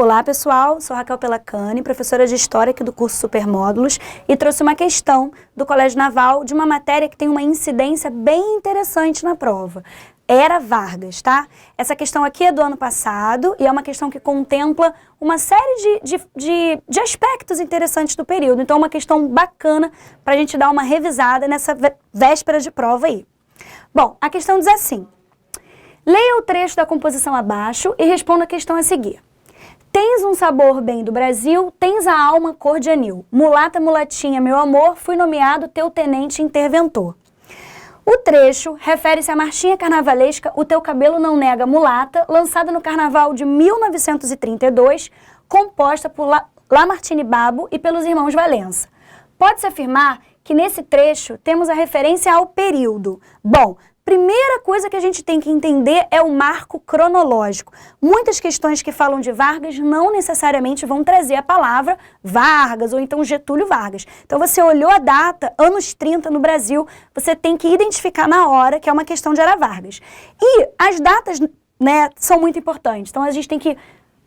Olá pessoal, sou Raquel Pelacani, professora de História aqui do curso Supermódulos e trouxe uma questão do Colégio Naval de uma matéria que tem uma incidência bem interessante na prova. Era Vargas, tá? Essa questão aqui é do ano passado e é uma questão que contempla uma série de aspectos interessantes do período. Então é uma questão bacana para a gente dar uma revisada nessa véspera de prova aí. Bom, a questão diz assim: leia o trecho da composição abaixo e responda a questão a seguir. Tens um sabor bem do Brasil, tens a alma cor de anil. Mulata, mulatinha, meu amor, fui nomeado teu tenente interventor. O trecho refere-se à marchinha carnavalesca O Teu Cabelo Não Nega Mulata, lançada no Carnaval de 1932, composta por Lamartine Babo e pelos irmãos Valença. Pode-se afirmar que nesse trecho temos a referência ao período. Bom, primeira coisa que a gente tem que entender é o marco cronológico. Muitas questões que falam de Vargas não necessariamente vão trazer a palavra Vargas ou então Getúlio Vargas. Então você olhou a data, anos 30 no Brasil, você tem que identificar na hora que é uma questão de Era Vargas. E as datas, né, são muito importantes. Então a gente tem que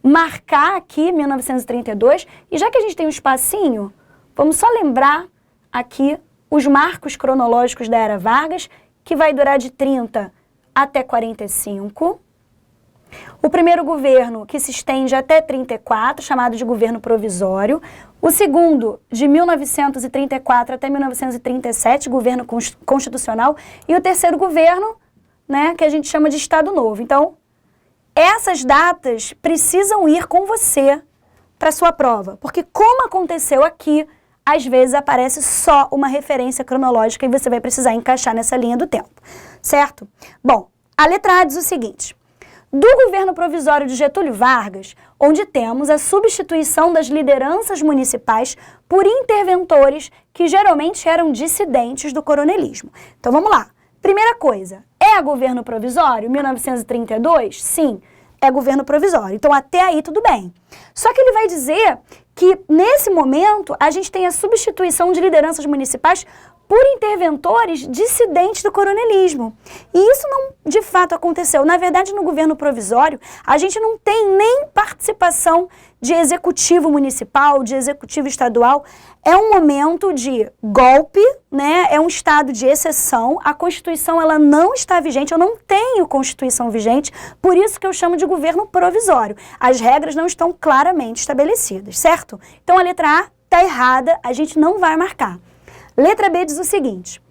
marcar aqui 1932 e já que a gente tem um espacinho, vamos só lembrar aqui os marcos cronológicos da Era Vargas, que vai durar de 30 até 45. O primeiro governo, que se estende até 34, chamado de governo provisório. O segundo, de 1934 até 1937, governo constitucional. E o terceiro governo, né, que a gente chama de Estado Novo. Então, essas datas precisam ir com você para a sua prova. Porque como aconteceu aqui, às vezes aparece só uma referência cronológica e você vai precisar encaixar nessa linha do tempo, certo? Bom, a letra A diz o seguinte: do governo provisório de Getúlio Vargas, onde temos a substituição das lideranças municipais por interventores que geralmente eram dissidentes do coronelismo. Então vamos lá. Primeira coisa, é governo provisório, 1932? Sim, é governo provisório. Então até aí tudo bem. Só que ele vai dizer que, nesse momento, a gente tem a substituição de lideranças municipais por interventores dissidentes do coronelismo. E isso não, de fato, aconteceu. Na verdade, no governo provisório, a gente não tem nem participação de executivo municipal, de executivo estadual. É um momento de golpe, né? É um estado de exceção. A Constituição ela não está vigente, eu não tenho Constituição vigente, por isso que eu chamo de governo provisório. As regras não estão claramente estabelecidas, certo? Então a letra A está errada, a gente não vai marcar. Letra B diz o seguinte: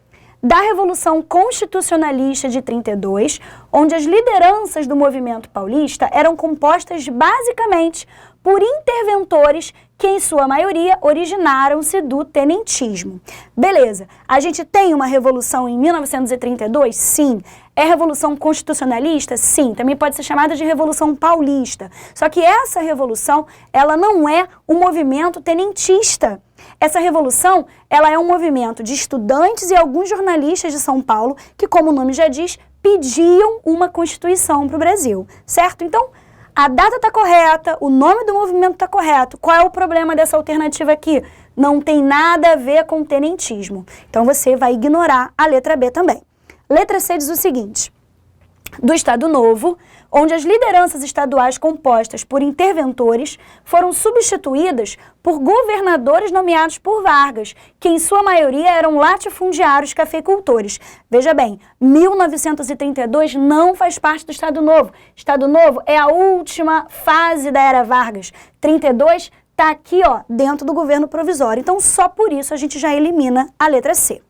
da Revolução Constitucionalista de 32, onde as lideranças do movimento paulista eram compostas basicamente por interventores que, em sua maioria, originaram-se do tenentismo. Beleza, a gente tem uma revolução em 1932? Sim. É revolução constitucionalista? Sim. Também pode ser chamada de Revolução Paulista. Só que essa revolução, ela não é um movimento tenentista. Essa revolução, ela é um movimento de estudantes e alguns jornalistas de São Paulo que, como o nome já diz, pediam uma Constituição para o Brasil, certo? Então, a data está correta, o nome do movimento está correto. Qual é o problema dessa alternativa aqui? Não tem nada a ver com tenentismo. Então, você vai ignorar a letra B também. Letra C diz o seguinte: do Estado Novo, onde as lideranças estaduais compostas por interventores foram substituídas por governadores nomeados por Vargas, que em sua maioria eram latifundiários cafeicultores. Veja bem, 1932 não faz parte do Estado Novo. Estado Novo é a última fase da Era Vargas. 32 está aqui, ó, dentro do governo provisório. Então, só por isso a gente já elimina a letra C.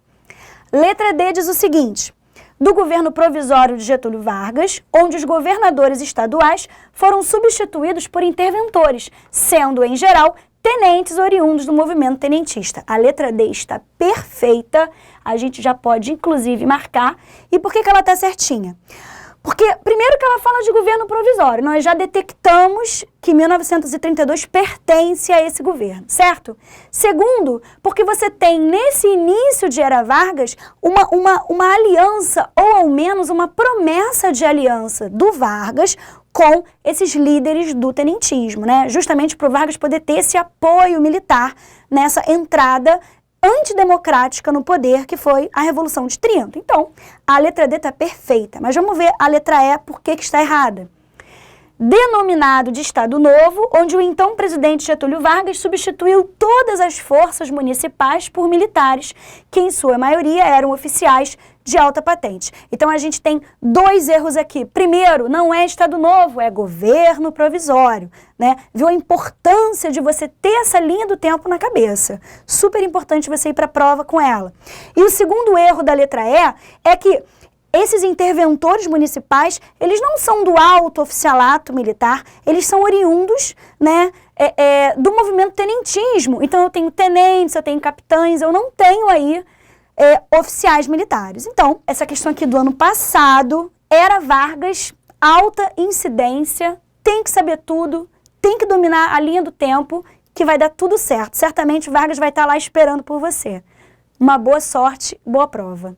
Letra D diz o seguinte: do governo provisório de Getúlio Vargas, onde os governadores estaduais foram substituídos por interventores, sendo, em geral, tenentes oriundos do movimento tenentista. A letra D está perfeita, a gente já pode, inclusive, marcar. E por que ela está certinha? Porque, primeiro que ela fala de governo provisório, nós já detectamos que 1932 pertence a esse governo, certo? Segundo, porque você tem nesse início de Era Vargas uma aliança, ou ao menos uma promessa de aliança do Vargas com esses líderes do tenentismo, né? Justamente para o Vargas poder ter esse apoio militar nessa entrada antidemocrática no poder, que foi a Revolução de 30. Então, a letra D está perfeita, mas vamos ver a letra E, por que está errada. denominado de Estado Novo, onde o então presidente Getúlio Vargas substituiu todas as forças municipais por militares, que em sua maioria eram oficiais de alta patente. Então a gente tem dois erros aqui. Primeiro, não é Estado Novo, é governo provisório, né? Viu a importância de você ter essa linha do tempo na cabeça. Super importante você ir para a prova com ela. E o segundo erro da letra E é que esses interventores municipais, eles não são do alto oficialato militar, eles são oriundos, né, do movimento tenentismo. Então eu tenho tenentes, eu tenho capitães, eu não tenho aí oficiais militares. Então, essa questão aqui do ano passado, era Vargas, alta incidência, tem que saber tudo, tem que dominar a linha do tempo, que vai dar tudo certo. Certamente Vargas vai estar lá esperando por você. Uma boa sorte, boa prova.